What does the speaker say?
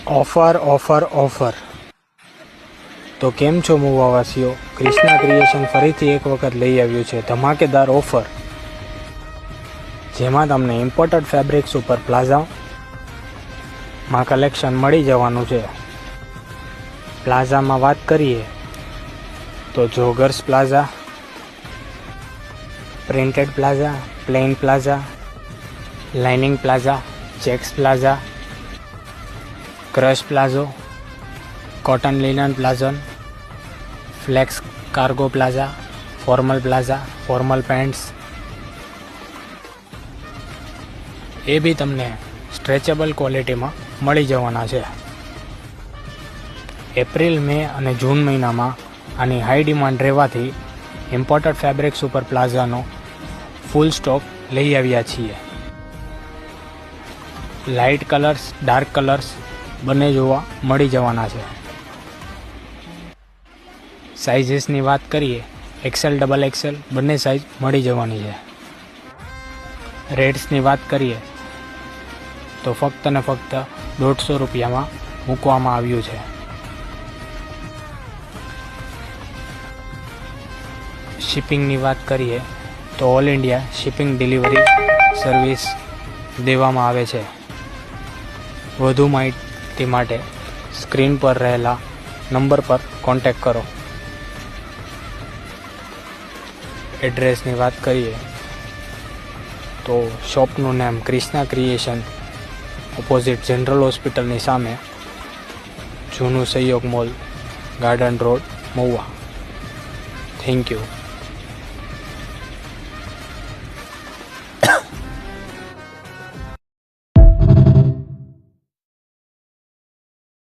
Offer offer offer. તો કેમ છો મુવાવાસીઓ? ક્રિષ્ના ક્રિએશન ફરીથી એક વખત લઈ આવ્યું છે ધમાકેદાર ઓફર, જેમાં તમને ઇમ્પોર્ટેડ ફેબ્રિક્સ ઉપર પ્લાઝામાં કલેક્શન મળી જવાનું છે. પ્લાઝામાં વાત કરીએ તો joggers palazzo, printed palazzo, plain palazzo, lining palazzo, checks palazzo, crush palazzo, cotton linen palazzo, flex cargo palazzo, formal palazzo, formal pants, એ બી તમને સ્ટ્રેચેબલ ક્વોલિટીમાં મળી જવાના છે. એપ્રિલ, મે અને જૂન મહિનામાં આની હાઈ ડિમાન્ડ રહેવાથી ઇમ્પોર્ટેડ ફેબ્રિક્સ ઉપર પ્લાઝાનો ફૂલ સ્ટોક લઈ આવ્યા છીએ. લાઇટ કલર્સ, ડાર્ક કલર્સ બંને જોવા મળી જવાના છે. સાઇઝીસની વાત કરીએ, XL, XXL બંને સાઇઝ મળી જવાની છે. રેટ્સની વાત કરીએ તો ફક્ત ને ફક્ત 150 રૂપિયામાં મૂકવામાં આવ્યું છે. શિપિંગની વાત કરીએ તો all India shipping delivery service દેવામાં આવે છે. વધુ માહિતી માટે સ્ક્રીન પર રહેલા નંબર પર કોન્ટેક્ટ કરો. એડ્રેસની વાત કરીએ તો શોપનું નામ ક્રિષ્ના ક્રિએશન, ઓપોઝિટ જનરલ હોસ્પિટલની સામે, જૂનું સહયોગ mall, garden road, Mahuva. Thank you.